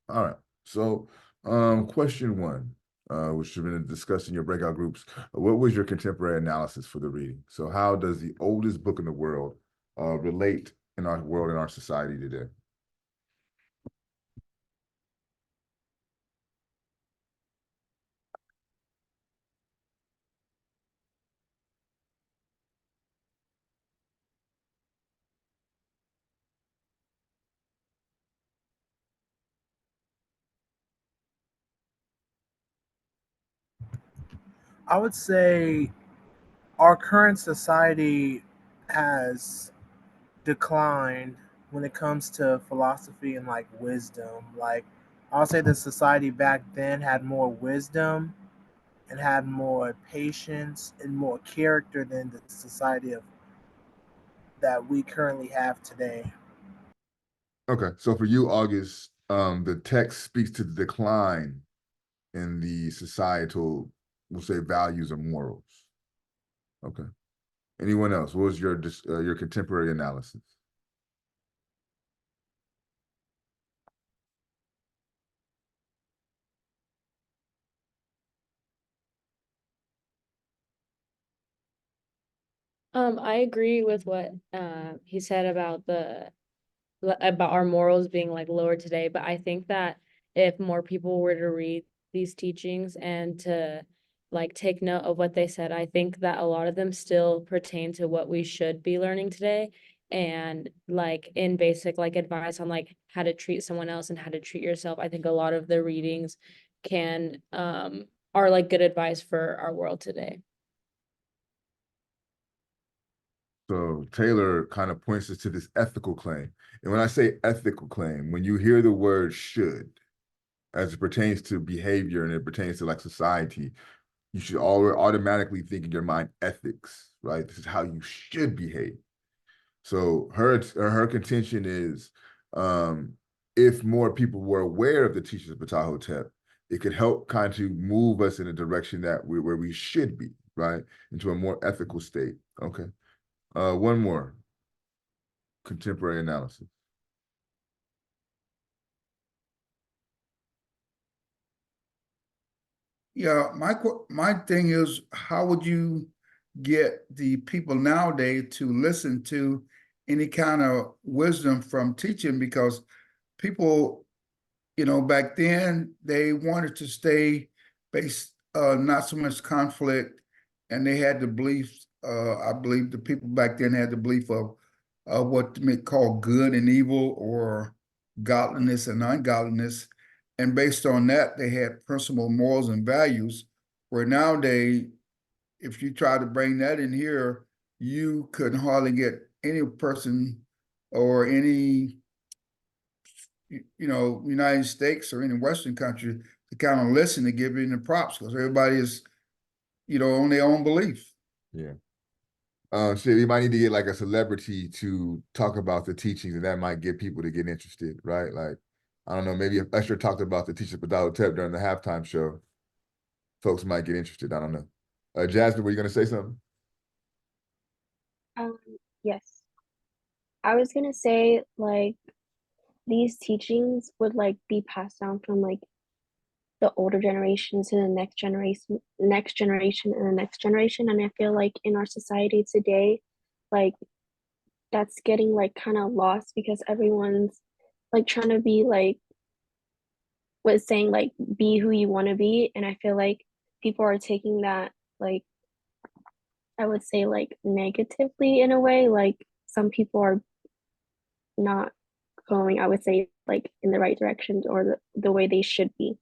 All right. So, question one, which you've been discussing in your breakout groups. What was your contemporary analysis for the reading? So, how does the oldest book in the world relate in our world, in our society today? I would say our current society has declined when it comes to philosophy and like wisdom. Like I'll say the society back then had more wisdom and had more patience and more character than the society of that we currently have today. Okay. So, for you, August, the text speaks to the decline in the societal, we'll say, values or morals. Okay. Anyone else? What was your contemporary analysis? I agree with what he said about about our morals being like lower today, but I think that if more people were to read these teachings and to like take note of what they said, I think that a lot of them still pertain to what we should be learning today. And like in basic like advice on like how to treat someone else and how to treat yourself, I think a lot of the readings can are like good advice for our world today. So Taylor kind of points us to this ethical claim. And when I say ethical claim, when you hear the word should, as it pertains to behavior and it pertains to like society, you should always automatically think in your mind ethics, right? This is how you should behave. So her contention is um, if more people were aware of the teachings of Ptahhotep, it could help kind of move us in a direction that where we should be, right? Into a more ethical state. Okay. One more contemporary analysis. Yeah, my thing is, how would you get the people nowadays to listen to any kind of wisdom from teaching? Because people, back then they wanted to stay based, not so much conflict, and they had the belief. I believe the people back then had the belief of what they call good and evil, or godliness and ungodliness, and based on that, they had principle, morals, and values. Where nowadays, if you try to bring that in here, you couldn't hardly get any person or any United States or any Western country to kind of listen to give you the props, because everybody is, on their own belief. Yeah. Shit, you might need to get like a celebrity to talk about the teachings, and that might get people to get interested, right? Like, I don't know, maybe if Usher talked about the teachings of Ptahhotep during the halftime show, folks might get interested. I don't know. Jasmine, were you gonna say something? Um, yes. I was gonna say like these teachings would like be passed down from like the older generations to the next generation, and the next generation. And I feel like in our society today, like that's getting like kind of lost because everyone's like trying to be like was saying like be who you want to be. And I feel like people are taking that like I would say like negatively in a way. Like some people are not going, I would say, like in the right direction or the way they should be.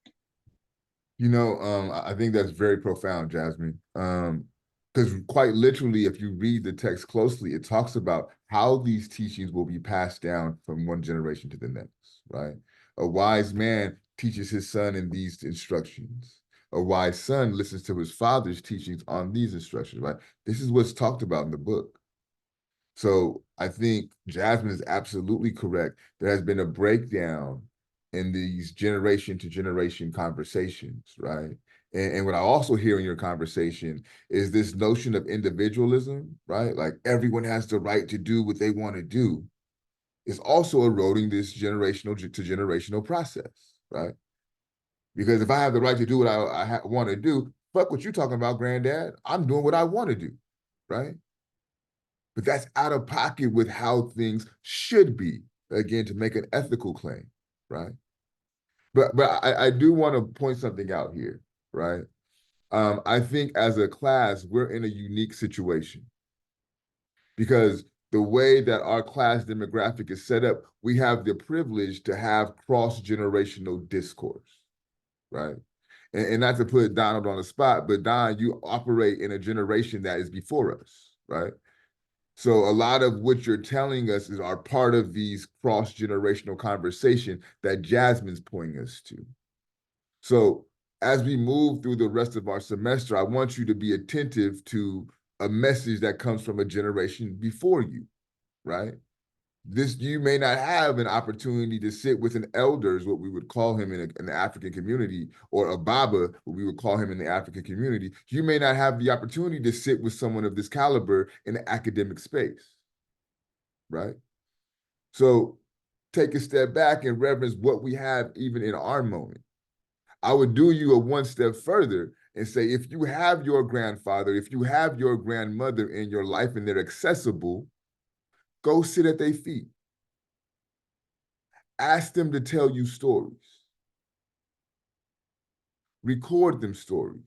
I think that's very profound, Jasmine. Because quite literally, if you read the text closely, it talks about how these teachings will be passed down from one generation to the next, right? A wise man teaches his son in these instructions. A wise son listens to his father's teachings on these instructions, right? This is what's talked about in the book. So I think Jasmine is absolutely correct. There has been a breakdown in these generation to generation conversations, right? And what I also hear in your conversation is this notion of individualism, right? Like everyone has the right to do what they want to do, is also eroding this generational to generational process, right? Because if I have the right to do what I want to do, fuck what you talking about, granddad. I'm doing what I want to do, right? But that's out of pocket with how things should be, again, to make an ethical claim, right? But I do want to point something out here, right? I think as a class, we're in a unique situation because the way that our class demographic is set up, we have the privilege to have cross-generational discourse, right? And not to put Donald on the spot, but Don, you operate in a generation that is before us, right? So a lot of what you're telling us is are part of these cross-generational conversation that Jasmine's pointing us to. So as we move through the rest of our semester, I want you to be attentive to a message that comes from a generation before you, right? This you may not have an opportunity to sit with an elder, is what we would call him in the African community, or a baba, what we would call him in the African community. You may not have the opportunity to sit with someone of this caliber in the academic space, right? So take a step back and reverence what we have even in our moment. I would do you a one step further and say, if you have your grandfather, if you have your grandmother in your life and they're accessible, go sit at their feet. Ask them to tell you stories. Record them stories.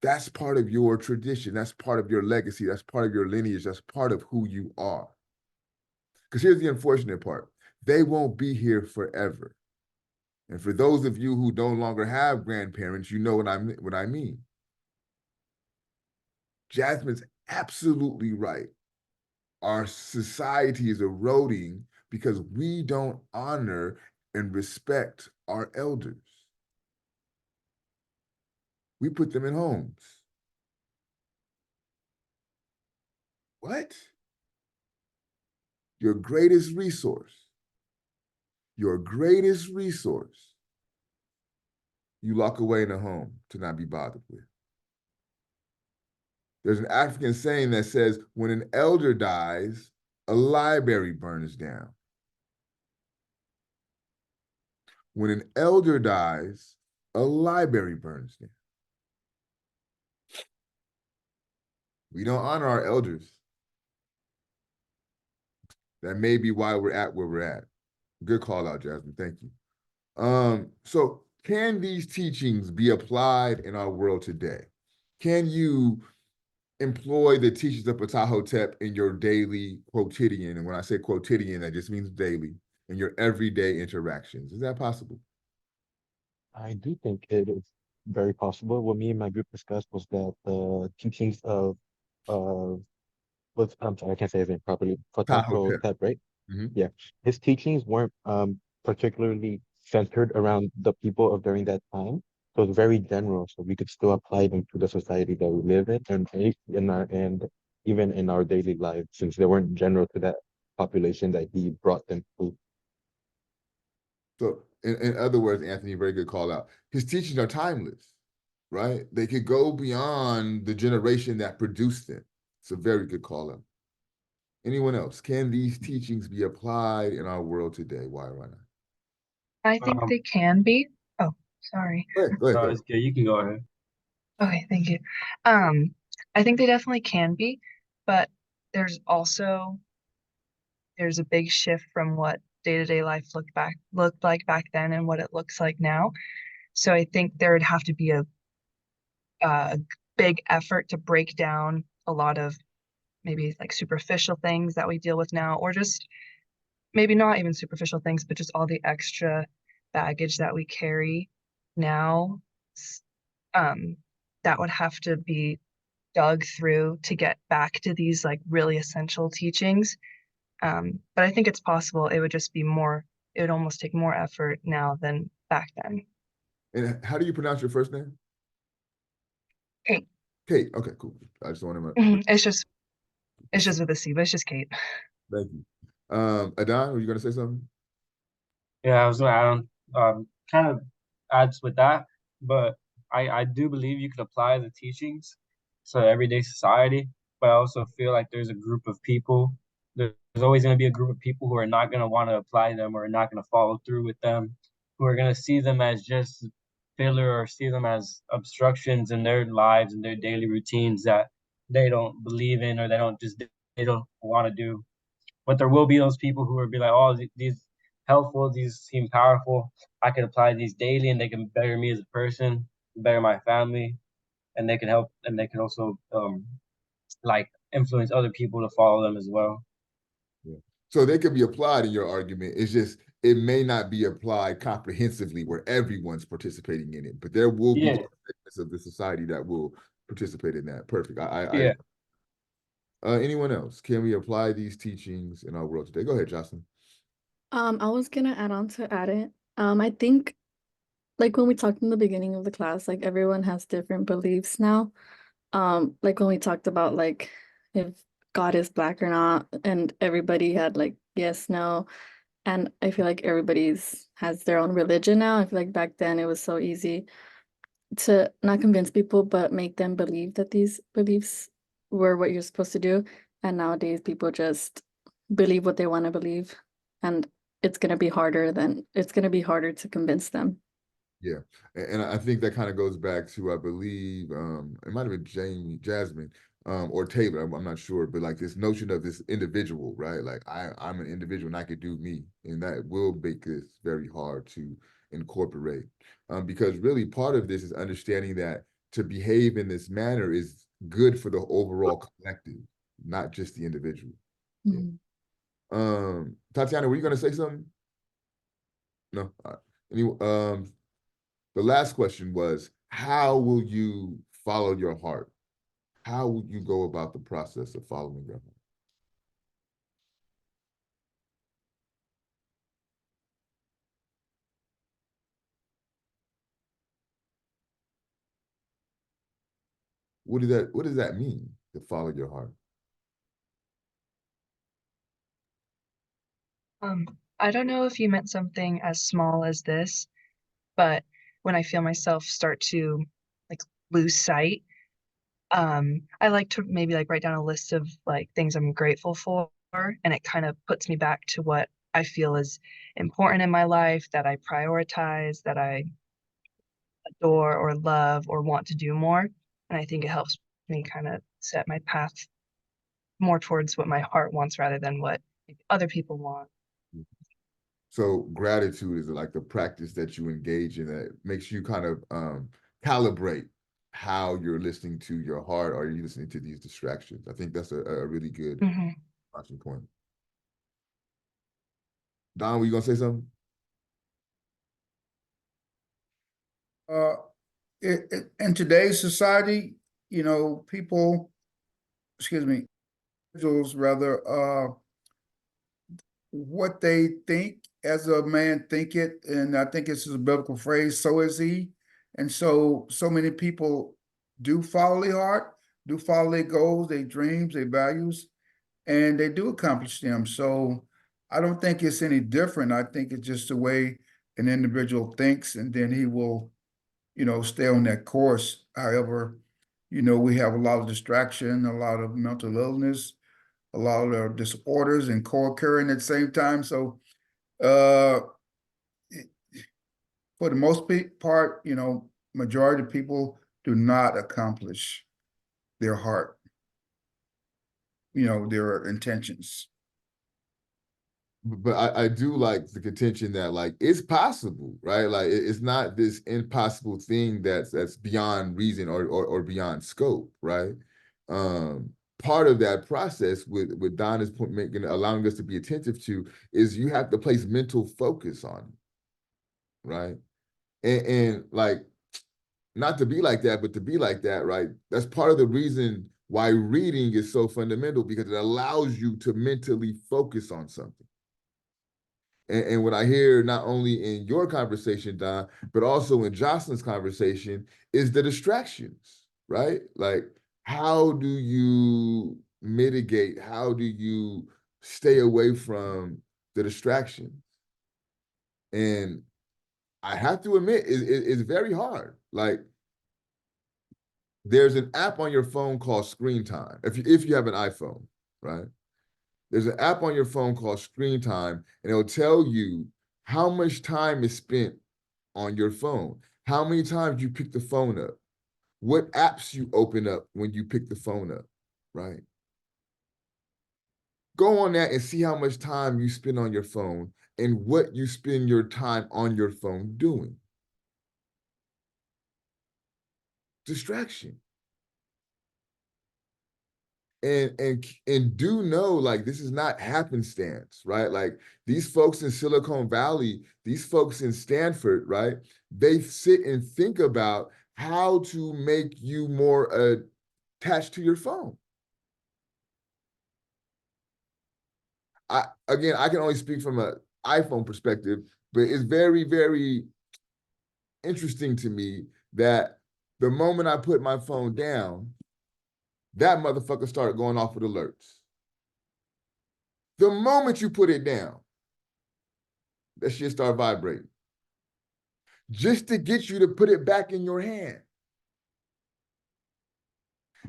That's part of your tradition. That's part of your legacy. That's part of your lineage. That's part of who you are. Because here's the unfortunate part. They won't be here forever. And for those of you who no longer have grandparents, you know what I mean. Jasmine's absolutely right. Our society is eroding because we don't honor and respect our elders. We put them in homes. What? Your greatest resource, you lock away in a home to not be bothered with. There's an African saying that says, when an elder dies, a library burns down. When an elder dies, a library burns down. We don't honor our elders. That may be why we're at where we're at. Good call out, Jasmine. Thank you. So can these teachings be applied in our world today? Can you employ the teachings of Ptahhotep in your daily quotidian? And when I say quotidian, that just means daily, in your everyday interactions. Is that possible? I do think it is very possible. What me and my group discussed was that the teachings of uh I'm sorry, I can't say his name properly. Ptahhotep. Ptahhotep, right? Mhm. Yeah. His teachings weren't particularly centered around the people of during that time. So it's very general. So we could still apply them to the society that we live in and even in our daily lives, since they weren't general to that population that he brought them to. So in other words, Anthony, very good call out. His teachings are timeless, right? They could go beyond the generation that produced them. It's a very good call out. Anyone else? Can these teachings be applied in our world today? Why or why not? I think they can be. Oh, sorry. Go ahead. It's good. You can go ahead. Okay, thank you. Um, I think they definitely can be, but there's also there's a big shift from what day-to-day life looked like back then and what it looks like now. So I think there would have to be a big effort to break down a lot of maybe like superficial things that we deal with now, or just maybe not even superficial things, but just all the extra baggage that we carry now. Um, that would have to be dug through to get back to these like really essential teachings. But I think it's possible. It would just be more, it would almost take more effort now than back then. And how do you pronounce your first name? Kate. Kate. Okay, cool. I just wanted to. It's just with a C, but it's just Kate. Thank you. Adon, were you gonna say something? Yeah, I was gonna add on, kind of adds with that, but I do believe you can apply the teachings to everyday society, but I also feel like there's a group of people, there's always going to be a group of people who are not going to want to apply them or not going to follow through with them, who are going to see them as just filler or see them as obstructions in their lives and their daily routines that they don't believe in or they don't want to do. But there will be those people who will be like, oh, these helpful, these seem powerful. I can apply these daily and they can better me as a person, better my family, and they can help and they can also like influence other people to follow them as well. Yeah. So they could be applied in your argument. It's just it may not be applied comprehensively where everyone's participating in it, but there will be Yeah, segments of the society that will participate in that. Perfect. yeah. Anyone else? Can we apply these teachings in our world today? Go ahead, Jocelyn. I was gonna add it. I think like when we talked in the beginning of the class, like everyone has different beliefs now. Like when we talked about like if God is black or not, and everybody had like yes, no. And I feel like everybody's has their own religion now. I feel like back then it was so easy to not convince people, but make them believe that these beliefs were what you're supposed to do. And nowadays people just believe what they want to believe. And it's gonna be harder to convince them. Yeah, and I think that kind of goes back to I believe it might have been Jasmine, or Taylor. I'm not sure, but like this notion of this individual, right? Like I'm an individual and I could do me, and that will make this very hard to incorporate, because really part of this is understanding that to behave in this manner is good for the overall collective, not just the individual. Yeah. Mhm. Tatiana, were you gonna say something? No. All right. Any, the last question was, how will you follow your heart? How will you go about the process of following your heart? What does that mean to follow your heart? Um, I don't know if you meant something as small as this, but when I feel myself start to like lose sight, I like to maybe like write down a list of like things I'm grateful for, and it kind of puts me back to what I feel is important in my life, that I prioritize, that I adore or love or want to do more. And I think it helps me kind of set my path more towards what my heart wants rather than what other people want. So gratitude is like the practice that you engage in that makes you kind of calibrate how you're listening to your heart or you're listening to these distractions. I think that's a really good Hmm. watching point. Don, were you gonna say something? Uh, in today's society, people, excuse me, individuals rather, what they think as a man think it, and I think this is a biblical phrase, so is he. And so many people do follow their heart, do follow their goals, their dreams, their values, and they do accomplish them. So I don't think it's any different. I think it's just the way an individual thinks, and then he will, stay on that course. However, we have a lot of distraction, a lot of mental illness, a lot of disorders and co-occurring at the same time. So uh, for the most part, majority of people do not accomplish their heart, their intentions. But I do like the contention that like it's possible, right? Like it's not this impossible thing that's beyond reason or beyond scope, right? Part of that process with Donna's point making allowing us to be attentive to is you have to place mental focus on it, right? And like not to be like that, but to be like that, right? That's part of the reason why reading is so fundamental because it allows you to mentally focus on something. And what I hear not only in your conversation, Don, but also in Jocelyn's conversation is the distractions, right? Like, how do you mitigate? How do you stay away from the distractions? And I have to admit, it's very hard. Like, there's an app on your phone called Screen Time, if you have an iPhone, right? There's an app on your phone called Screen Time, and it'll tell you how much time is spent on your phone, how many times you pick the phone up, what apps you open up when you pick the phone up, right? Go on that and see how much time you spend on your phone and what you spend your time on your phone doing. Distraction. And do know, like, this is not happenstance, right? Like, these folks in Silicon Valley, these folks in Stanford, right? They sit and think about how to make you more attached to your phone. I can only speak from an iPhone perspective, but it's very, very interesting to me that the moment I put my phone down, that motherfucker started going off with alerts. The moment you put it down, that shit start vibrating. Just to get you to put it back in your hand.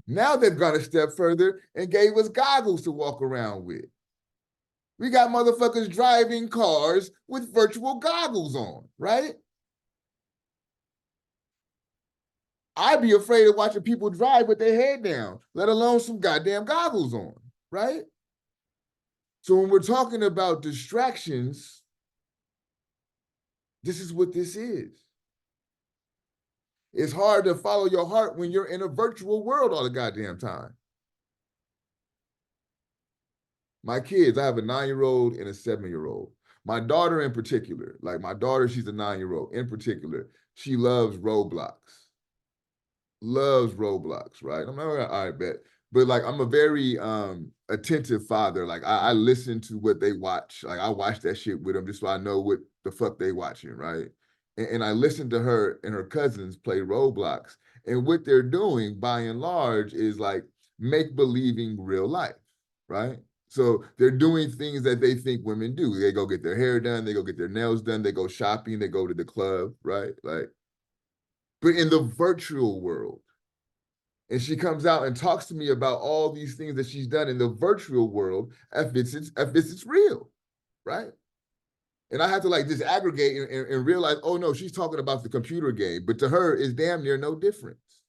Now they've gone a step further and gave us goggles to walk around with. We got motherfuckers driving cars with virtual goggles on, right? I'd be afraid of watching people drive with their head down, let alone some goddamn goggles on, right? So when we're talking about distractions, this is what this is. It's hard to follow your heart when you're in a virtual world all the goddamn time. My kids, I have a 9-year-old and a 7-year-old. My daughter in particular, like my daughter, she's a 9-year-old in particular, she loves Roblox. Loves Roblox, right? I'm like, all right, bet. But like, I'm a very attentive father. Like, I listen to what they watch. Like, I watch that shit with them just so I know what the fuck they watching, right? And I listen to her and her cousins play Roblox. And what they're doing, by and large, is like make-believing real life, right? So they're doing things that they think women do. They go get their hair done, they go get their nails done, they go shopping, they go to the club, right? Like, but in the virtual world. And she comes out and talks to me about all these things that she's done in the virtual world if it's real, right? And I have to like just aggregate and realize, oh no, she's talking about the computer game, but to her, it's damn near no difference.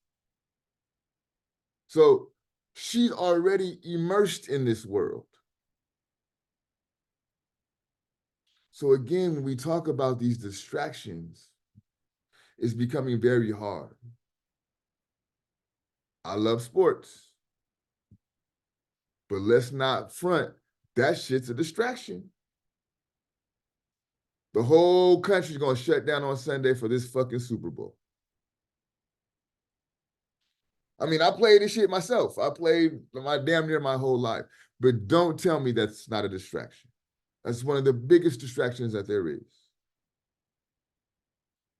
So she's already immersed in this world. So again, when we talk about these distractions, it's becoming very hard. I love sports, but let's not front, that shit's a distraction. The whole country's gonna shut down on Sunday for this fucking Super Bowl. I mean, I played this shit myself. I played my damn near my whole life. But don't tell me that's not a distraction. That's one of the biggest distractions that there is.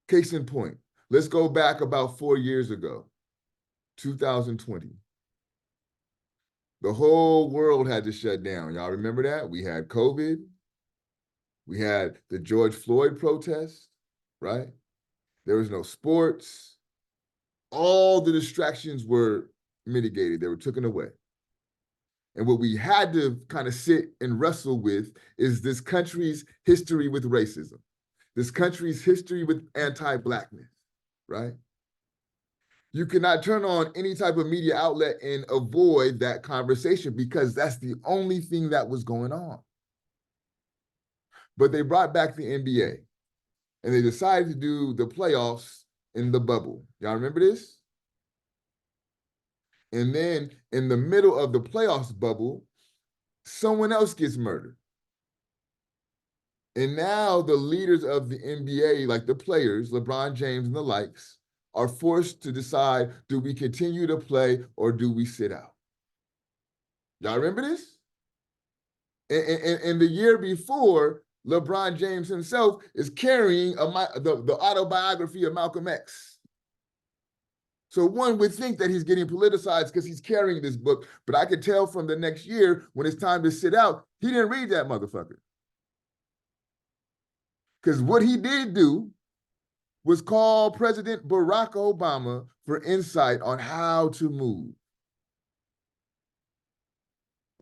Case in point, let's go back about 4 years ago, 2020. The whole world had to shut down. Y'all remember that? We had COVID. We had the George Floyd protest, right? There was no sports. All the distractions were mitigated. They were taken away. And what we had to kind of sit and wrestle with is this country's history with racism, this country's history with anti-Blackness, right? You cannot turn on any type of media outlet and avoid that conversation because that's the only thing that was going on. But they brought back the NBA and they decided to do the playoffs in the bubble. Y'all remember this? And then in the middle of the playoffs bubble, someone else gets murdered. And now the leaders of the NBA, like the players, LeBron James and the likes, are forced to decide, do we continue to play or do we sit out? Y'all remember this? And the year before, LeBron James himself is carrying the autobiography of Malcolm X. So one would think that he's getting politicized because he's carrying this book, but I could tell from the next year when it's time to sit out, he didn't read that motherfucker. Because what he did do was call President Barack Obama for insight on how to move.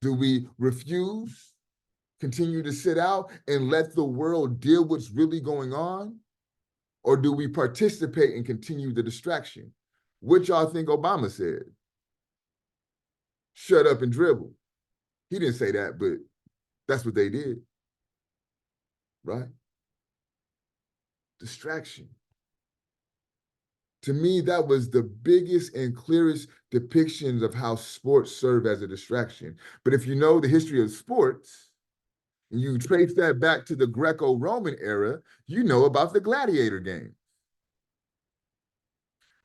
Do we refuse, continue to sit out and let the world deal what's really going on? Or do we participate and continue the distraction? What y'all think Obama said? Shut up and dribble. He didn't say that, but that's what they did, right? Distraction. To me, that was the biggest and clearest depictions of how sports serve as a distraction. But if you know the history of sports, and you trace that back to the Greco-Roman era, you know about the gladiator game.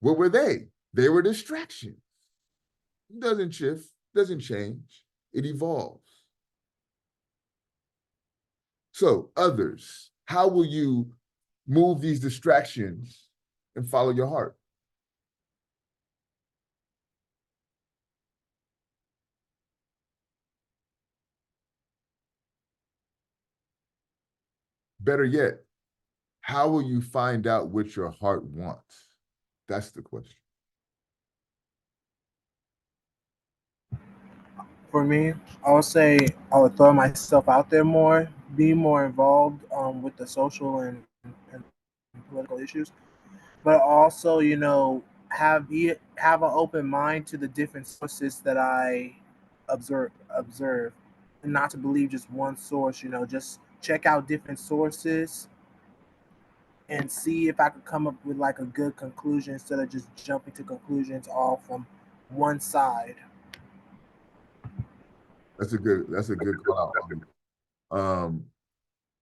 What were they? They were distractions. It doesn't shift, doesn't change, it evolves. So, others, how will you move these distractions and follow your heart? Better yet, how will you find out what your heart wants? That's the question. For me, I would say I would throw myself out there more, be more involved with the social and political issues, but also, have an open mind to the different sources that I observe, and not to believe just one source. Just check out different sources and see if I could come up with like a good conclusion instead of just jumping to conclusions all from one side. That's a good call out.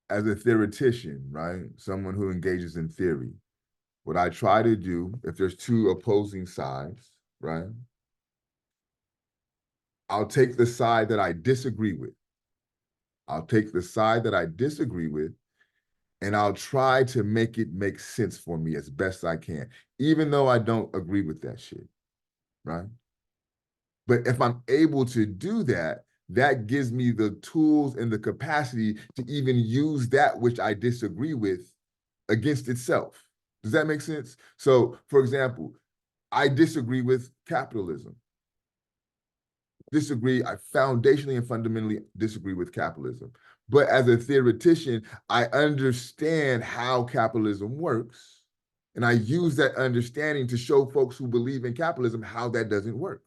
As a theoretician, right? Someone who engages in theory, what I try to do, if there's two opposing sides, right? I'll take the side that I disagree with. I'll take the side that I disagree with, and I'll try to make it make sense for me as best I can, even though I don't agree with that shit, right? But if I'm able to do that, that gives me the tools and the capacity to even use that which I disagree with against itself. Does that make sense? So, for example, I disagree with capitalism. I foundationally and fundamentally disagree with capitalism. But as a theoretician, I understand how capitalism works. And I use that understanding to show folks who believe in capitalism how that doesn't work.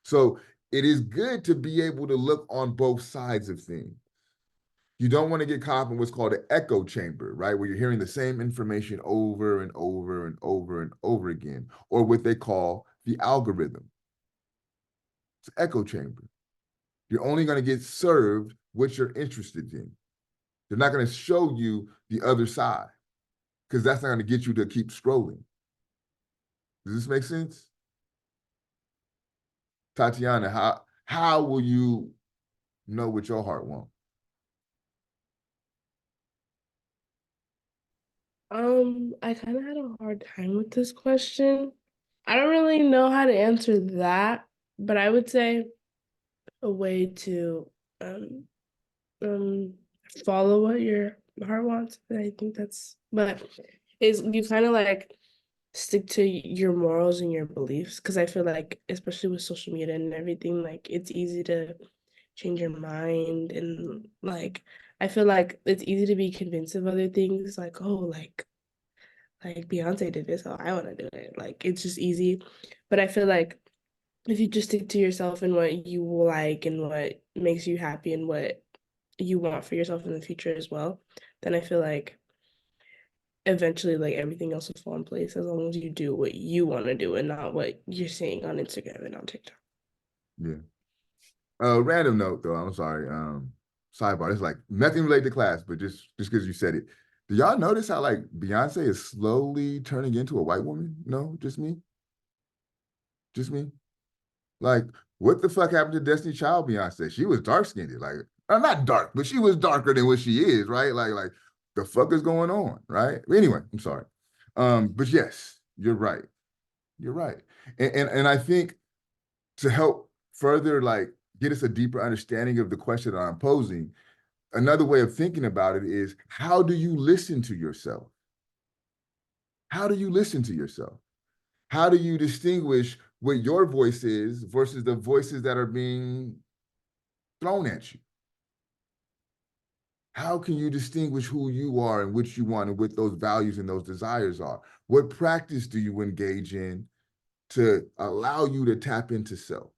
So it is good to be able to look on both sides of things. You don't want to get caught up in what's called an echo chamber, right? Where you're hearing the same information over and over and over and over again, or what they call the algorithm. It's an echo chamber. You're only going to get served what you're interested in. They're not going to show you the other side because that's not going to get you to keep scrolling. Does this make sense? Tatiana, how will you know what your heart wants? I kind of had a hard time with this question. I don't really know how to answer that, but I would say a way to um um follow what your heart wants. And I think but is you kind of like stick to your morals and your beliefs, because I feel like especially with social media and everything, like it's easy to change your mind, and like I feel like it's easy to be convinced of other things, like, oh, like Beyonce did this, so I want to do it. Like it's just easy. But I feel like if you just stick to yourself and what you like and what makes you happy and what you want for yourself in the future as well, then I feel like eventually like everything else will fall in place as long as you do what you want to do and not what you're seeing on Instagram and on TikTok. Yeah. Random note though, I'm sorry. Sidebar. It's like nothing related to class, but just because you said it. Do y'all notice how like Beyonce is slowly turning into a white woman? No, just me. Just me. Like, what the fuck happened to Destiny Child Beyonce? She was dark skinned, like not dark, but she was darker than what she is, right? Like the fuck is going on, right? Anyway, I'm sorry. But yes, you're right. You're right. And I think to help further like get us a deeper understanding of the question that I'm posing, another way of thinking about it is how do you listen to yourself? How do you listen to yourself? How do you distinguish what your voice is versus the voices that are being thrown at you. How can you distinguish who you are and what you want and what those values and those desires are? What practice do you engage in to allow you to tap into self?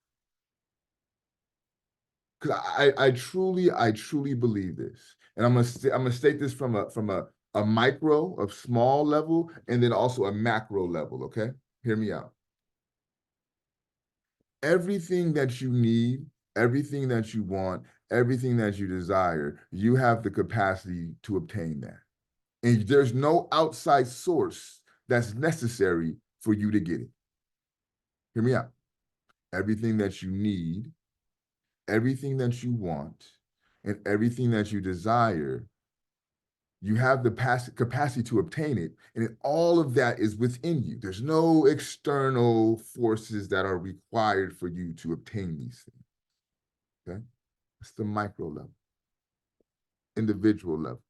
Because I truly believe this, and I'm gonna state this from a micro, a small level, and then also a macro level. Okay, hear me out. Everything that you need, everything that you want, everything that you desire, you have the capacity to obtain that. And there's no outside source that's necessary for you to get it. Hear me out. Everything that you need, everything that you want, and everything that you desire, you have the capacity to obtain it. And all of that is within you. There's no external forces that are required for you to obtain these things. Okay? It's the micro level, individual level.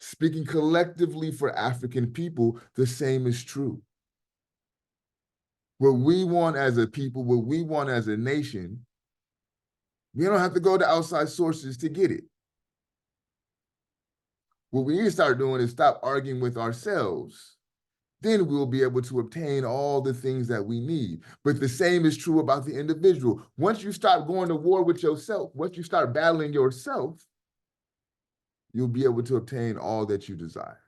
Speaking collectively for African people, the same is true. What we want as a people, what we want as a nation, we don't have to go to outside sources to get it. What we need to start doing is stop arguing with ourselves. Then we'll be able to obtain all the things that we need. But the same is true about the individual. Once you start going to war with yourself, once you start battling yourself, you'll be able to obtain all that you desire.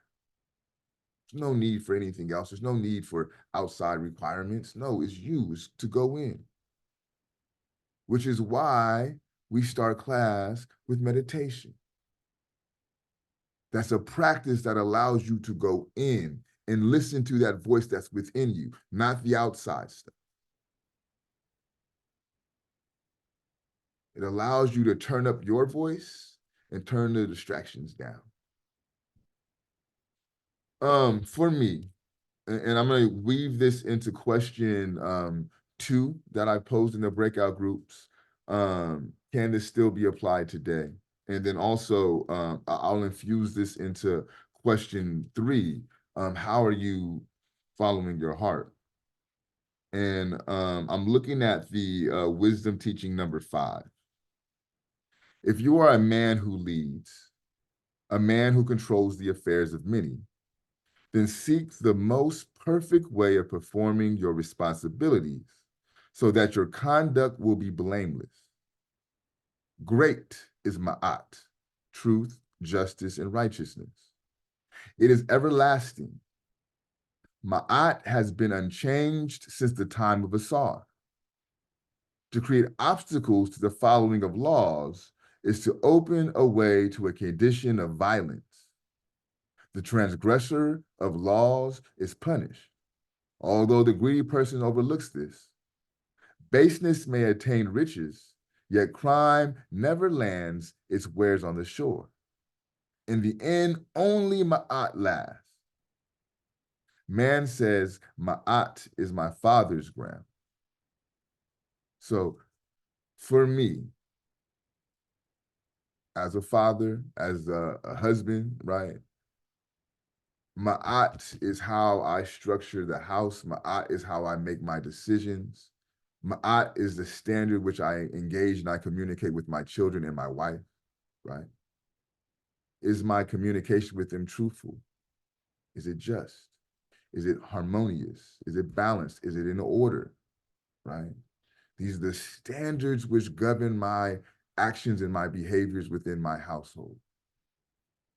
There's no need for anything else. There's no need for outside requirements. No, it's you, it's to go in. Which is why we start class with meditation. That's a practice that allows you to go in and listen to that voice that's within you, not the outside stuff. It allows you to turn up your voice and turn the distractions down. For me, and I'm going to weave this into question 2 that I posed in the breakout groups. Can this still be applied today? And then also, I'll infuse this into question 3. How are you following your heart? And I'm looking at the wisdom teaching number 5. If you are a man who leads, a man who controls the affairs of many, then seek the most perfect way of performing your responsibilities so that your conduct will be blameless. Great is Ma'at, truth, justice, and righteousness. It is everlasting. Ma'at has been unchanged since the time of Asar. To create obstacles to the following of laws is to open a way to a condition of violence. The transgressor of laws is punished, although the greedy person overlooks this. Baseness may attain riches, yet crime never lands its wares on the shore. In the end, only Ma'at lasts. Man says, Ma'at is my father's ground. So for me, as a father, as a husband, right? Ma'at is how I structure the house. Ma'at is how I make my decisions. Ma'at is the standard which I engage and I communicate with my children and my wife, right? Is my communication with them truthful? Is it just? Is it harmonious? Is it balanced? Is it in order, right? These are the standards which govern my actions and my behaviors within my household.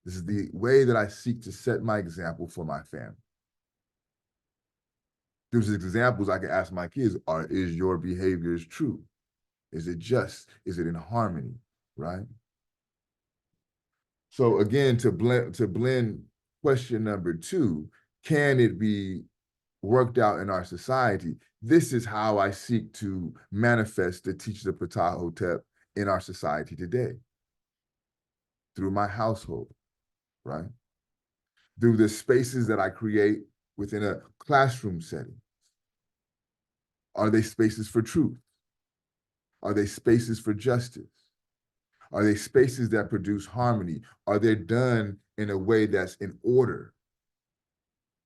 This is the way that I seek to set my example for my family. There's examples I can ask my kids, is your behaviors true? Is it just? Is it in harmony, right? So again, to blend question number 2, can it be worked out in our society? This is how I seek to manifest the teachings of Ptahhotep in our society today. Through my household, right? Through the spaces that I create within a classroom setting. Are they spaces for truth? Are they spaces for justice? Are they spaces that produce harmony? Are they done in a way that's in order?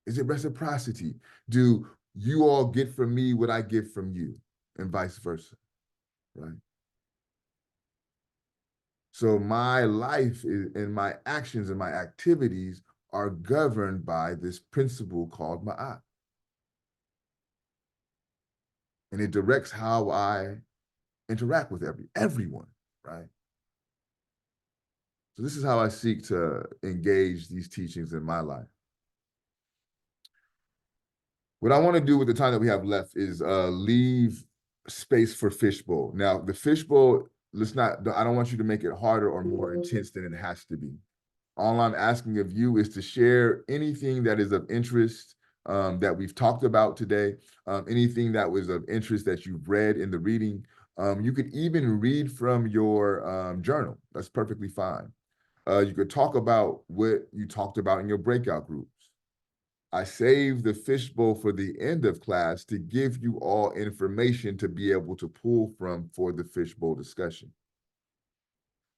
Is it reciprocity? Do you all get from me what I get from you, and vice versa, right? So my life is, and my actions and my activities are governed by this principle called ma'at. And it directs how I interact with everyone, right? So this is how I seek to engage these teachings in my life. What I want to do with the time that we have left is leave space for fishbowl. Now, the fishbowl, I don't want you to make it harder or more intense than it has to be. All I'm asking of you is to share anything that is of interest that we've talked about today, anything that was of interest that you've read in the reading. You could even read from your journal. That's perfectly fine. You could talk about what you talked about in your breakout groups. I saved the fishbowl for the end of class to give you all information to be able to pull from for the fishbowl discussion.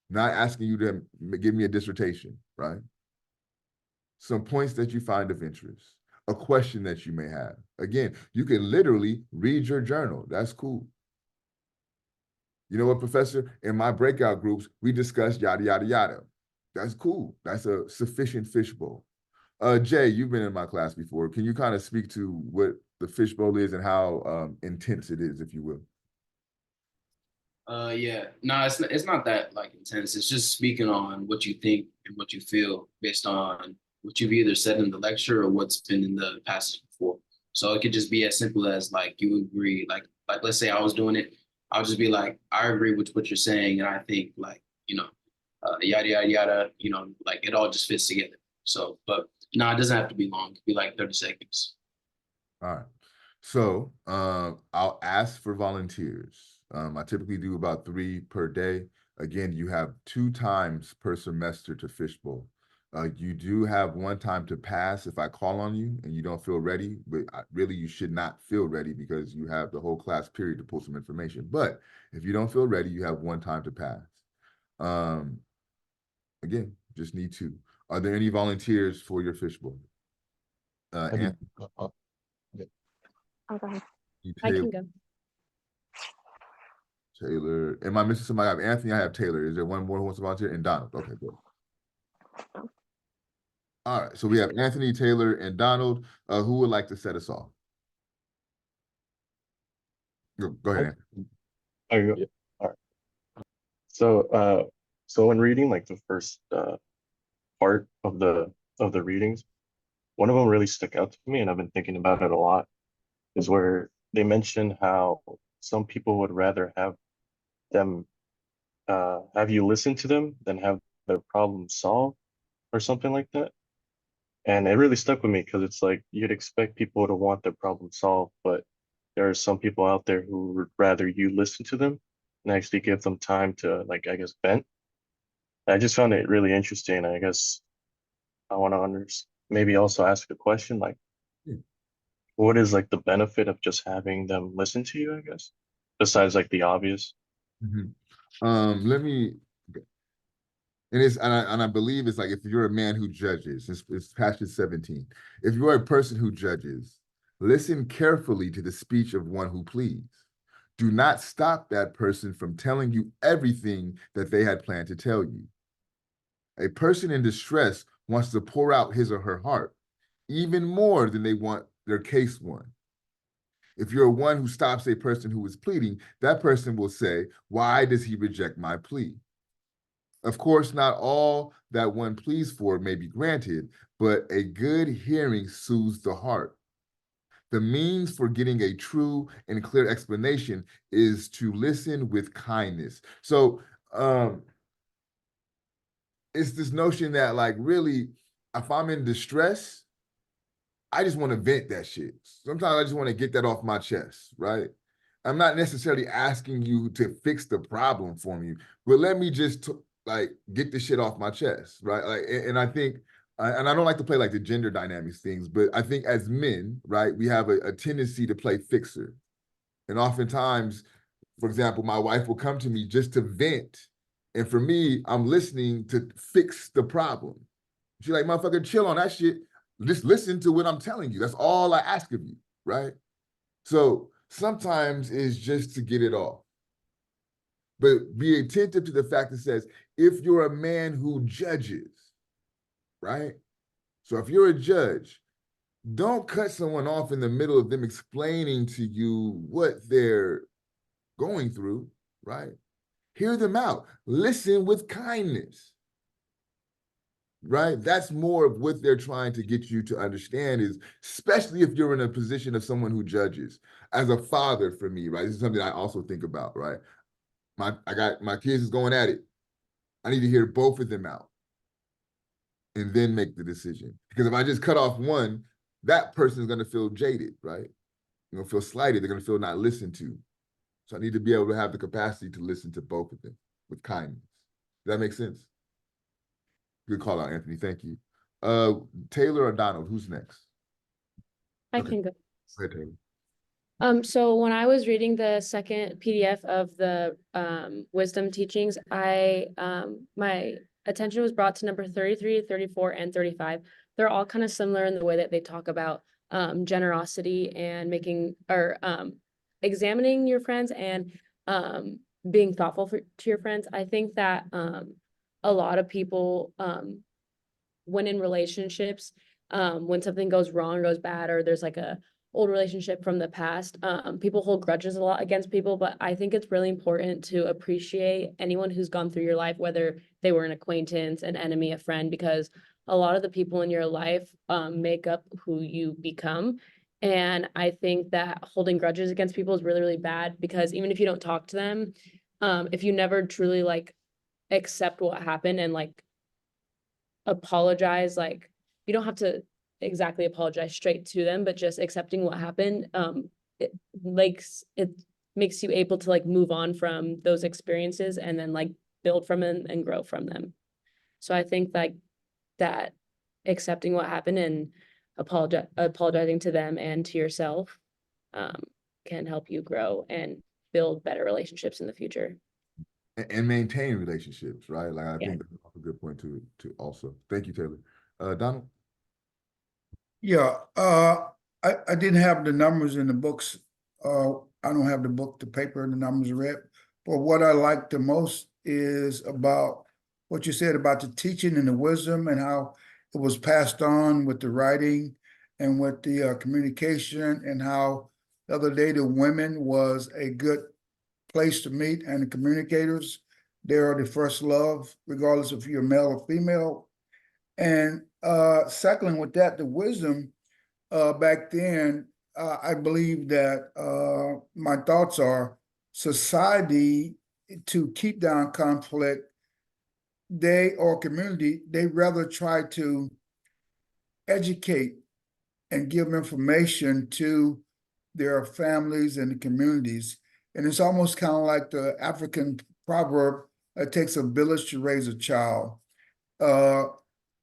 Not asking you to give me a dissertation, right? Some points that you find of interest, a question that you may have. Again, you can literally read your journal. That's cool. You know what, Professor? In my breakout groups, we discuss yada, yada, yada. That's cool. That's a sufficient fishbowl. Jay, you've been in my class before. Can you kind of speak to what the fishbowl is and how intense it is, if you will? Yeah, no, it's not that like intense. It's just speaking on what you think and what you feel based on what you've either said in the lecture or what's been in the passage before. So it could just be as simple as like you agree, like let's say I was doing it, I'll just be like, I agree with what you're saying, and I think like yada yada yada, like it all just fits together. So, but no, it doesn't have to be long. It could be like 30 seconds. All right. So I'll ask for volunteers. I typically do about 3 per day. Again, you have 2 times per semester to fishbowl. You do have 1 time to pass if I call on you and you don't feel ready, but really you should not feel ready because you have the whole class period to pull some information. But if you don't feel ready, you have 1 time to pass. Again, just need 2. Are there any volunteers for your fishbowl? I Anthony, mean, yeah. Oh, go ahead. I Taylor, can go. Taylor. Am I missing somebody? I have Anthony, I have Taylor. Is there one more who wants to volunteer? And Donald. Okay, good. All right, so we have Anthony, Taylor, and Donald. Who would like to set us off? Go ahead, Anthony. Yeah. All right. So when reading like the first part of the readings, one of them really stuck out to me, and I've been thinking about it a lot, is where they mention how some people would rather them have you listen to them than have their problem solved or something like that. And it really stuck with me because it's like you'd expect people to want their problem solved, but there are some people out there who would rather you listen to them and actually give them time to, like, I guess, vent. I just found it really interesting. I guess I want to maybe also ask a question like, Yeah. what is like the benefit of just having them listen to you, I guess, besides like the obvious? Mhm. Let me, and I believe it's like if you're a man who judges, it's passage 17. If you are a person who judges, listen carefully to the speech of one who pleads. Do not stop that person from telling you everything that they had planned to tell you. A person in distress wants to pour out his or her heart, even more than they want their case won. If you're one who stops a person who is pleading, that person will say, why does he reject my plea? Of course, not all that one pleads for may be granted, but a good hearing soothes the heart. The means for getting a true and clear explanation is to listen with kindness. So it's this notion that like really, if I'm in distress, I just want to vent that shit. Sometimes I just want to get that off my chest, right? I'm not necessarily asking you to fix the problem for me, but let me just like get the shit off my chest, right? Like, and I think, and I don't like to play like the gender dynamics things, but I think as men, right, we have a tendency to play fixer, and oftentimes, for example, my wife will come to me just to vent, and for me, I'm listening to fix the problem. She's like, motherfucker, chill on that shit. Just listen to what I'm telling you. That's all I ask of you, right? So sometimes it's just to get it off. but be attentive to the fact that says, if you're a man who judges, right? So if you're a judge, don't cut someone off in the middle of them explaining to you what they're going through, right? Hear them out. Listen with kindness, right? That's more of what they're trying to get you to understand is, especially if you're in a position of someone who judges. As a father for me, right? This is something I also think about, right? I got my kids is going at it. I need to hear both of them out and then make the decision. Because if I just cut off one, that person is going to feel jaded, right? They're going to feel slighted. They're going to feel not listened to. So I need to be able to have the capacity to listen to both of them with kindness. Does that make sense? Good call out, Anthony. Thank you. Taylor or Donald, who's next? I Okay. can go. Go ahead, Taylor. So when I was reading the second PDF of the wisdom teachings, my attention was brought to number 33, 34, and 35. They're all kind of similar in the way that they talk about generosity and examining your friends and being thoughtful to your friends. I think that a lot of people when in relationships, when something goes wrong or goes bad, or there's like a old relationship from the past, people hold grudges a lot against people, but I think it's really important to appreciate anyone who's gone through your life, whether they were an acquaintance, an enemy, a friend, because a lot of the people in your life make up who you become. And I think that holding grudges against people is really, really bad, because even if you don't talk to them, if you never truly like accept what happened and like apologize, like you don't have to exactly apologize straight to them, but just accepting what happened, it makes you able to like move on from those experiences and then like build from them and grow from them. So I think like that accepting what happened and apologizing to them and to yourself can help you grow and build better relationships in the future. And maintain relationships, right? Like I Yeah. think that's a good point to also. Thank you, Taylor. Donald? Yeah, I didn't have the numbers in the books. I don't have the book, the paper, and the numbers read. But what I like the most is about what you said about the teaching and the wisdom and how it was passed on with the writing and with the communication, and how the other day the women was a good place to meet, and the communicators, they are the first love, regardless if you're male or female. And secondly, with that, the wisdom back then, I believe that my thoughts are society, to keep down conflict, they or community, they rather try to educate and give information to their families and the communities. And it's almost kind of like the African proverb, it takes a village to raise a child. Uh,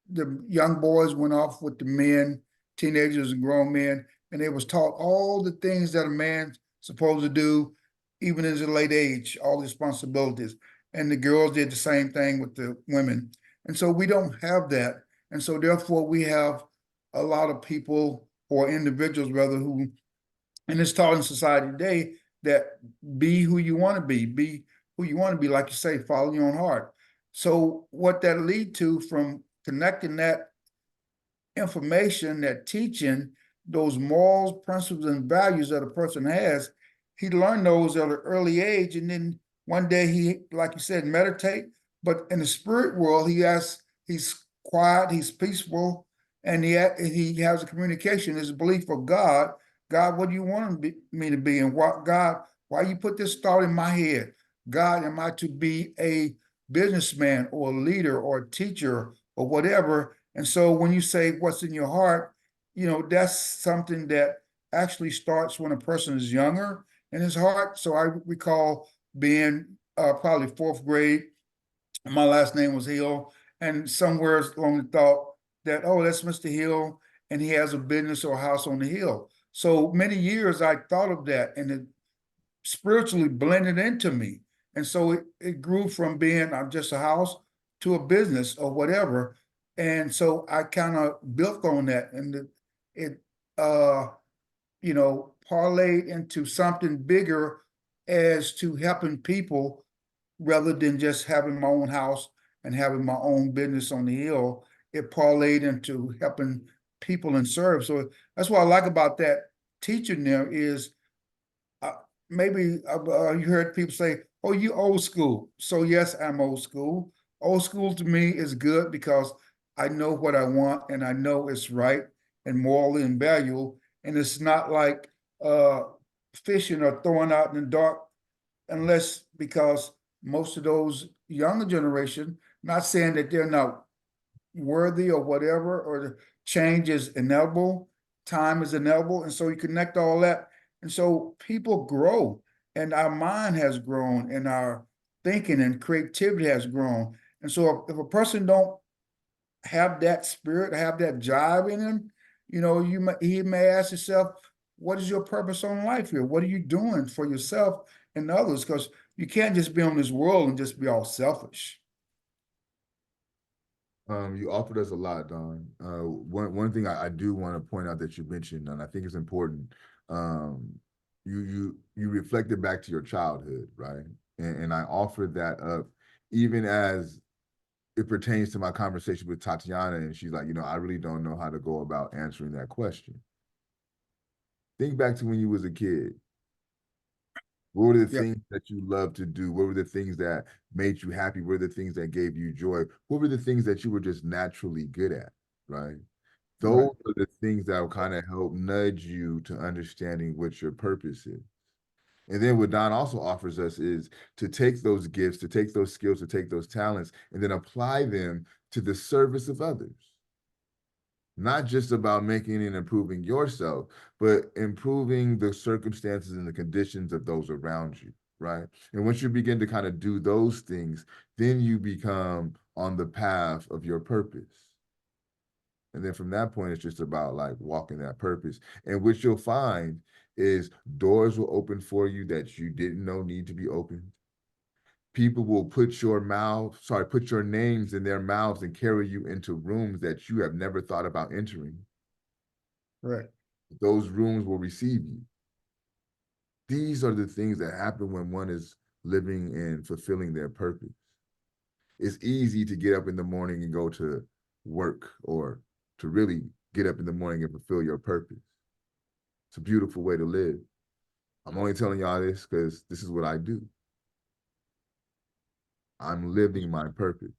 the young boys went off with the men, teenagers and grown men, and they was taught all the things that a man's supposed to do, even in his late age, all the responsibilities. And the girls did the same thing with the women. And so we don't have that. And so therefore we have a lot of people, or individuals rather, who, and it's taught in society today, that be who you want to be who you want to be, like you say, follow your own heart. So what that lead to, from connecting that information, that teaching, those morals, principles, and values that a person has, he learned those at an early age. And then one day he, like you said, meditate. But in the spirit world, he's quiet, he's peaceful, and he has a communication, his belief of God. God, what do you want me to be? And what, God, why you put this thought in my head? God, am I to be a businessman or a leader or a teacher or whatever? And so when you say what's in your heart, that's something that actually starts when a person is younger in his heart. So I recall being probably fourth grade, and my last name was Hill, and somewhere along the thought that, oh, that's Mr. Hill, and he has a business or a house on the hill. So many years I thought of that, and it spiritually blended into me. And so it grew from being just a house to a business or whatever. And so I kind of built on that, and it parlayed into something bigger, as to helping people rather than just having my own house and having my own business on the hill, it parlayed into helping people and serve. So that's what I like about that teaching there is uh, maybe you heard people say, "Oh, you old school." So yes, I'm old school. Old school to me is good because I know what I want and I know it's right and morally and valuable, and it's not like uh, fishing or throwing out in the dark unless because most of those younger generation, not saying that they're not worthy or whatever, or the change is inevitable, time is inevitable, and so you connect all that, and so people grow, and our mind has grown, and our thinking and creativity has grown, and so if a person don't have that spirit, have that jive in him, he may ask himself, what is your purpose on life here? What are you doing for yourself and others? Because you can't just be on this world and just be all selfish. You offered us a lot, Don. One thing I do want to point out that you mentioned, and I think it's important. Um, you reflected back to your childhood, right? And I offered that up, even as it pertains to my conversation with Tatiana, and she's like, I really don't know how to go about answering that question. Think back to when you was a kid. What were the Yep. things that you loved to do? What were the things that made you happy? What were the things that gave you joy? What were the things that you were just naturally good at, right? Right. Those are the things that will kind of help nudge you to understanding what your purpose is. And then what Don also offers us is to take those gifts, to take those skills, to take those talents, and then apply them to the service of others. Not just about making and improving yourself, but improving the circumstances and the conditions of those around you, right? And once you begin to kind of do those things, then you become on the path of your purpose. And then from that point, it's just about like walking that purpose. And what you'll find is doors will open for you that you didn't know need to be opened. People will put put your names in their mouths and carry you into rooms that you have never thought about entering. Right. Those rooms will receive you. These are the things that happen when one is living and fulfilling their purpose. It's easy to get up in the morning and go to work, or to really get up in the morning and fulfill your purpose. It's a beautiful way to live. I'm only telling y'all this because this is what I do. I'm living my purpose.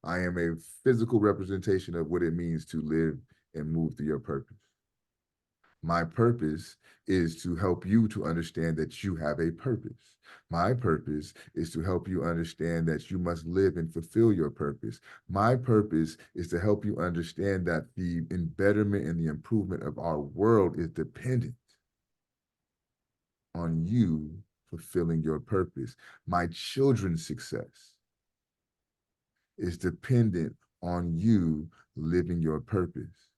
I am a physical representation of what it means to live and move through your purpose. My purpose is to help you to understand that you have a purpose. My purpose is to help you understand that you must live and fulfill your purpose. My purpose is to help you understand that the betterment and the improvement of our world is dependent on you fulfilling your purpose. My children's success is dependent on you living your purpose.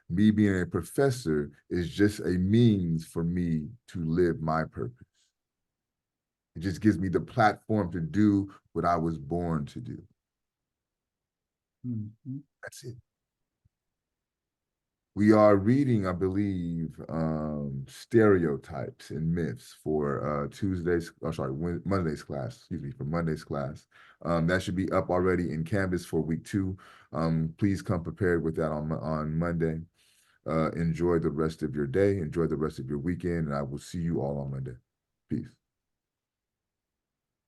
Me being a professor is just a means for me to live my purpose. It just gives me the platform to do what I was born to do. Mm-hmm. That's it. We are reading, I believe, stereotypes and myths for Monday's class, excuse me, for Monday's class. That should be up already in Canvas for week 2. Please come prepared with that on Monday. Enjoy the rest of your day. Enjoy the rest of your weekend. And I will see you all on Monday. Peace.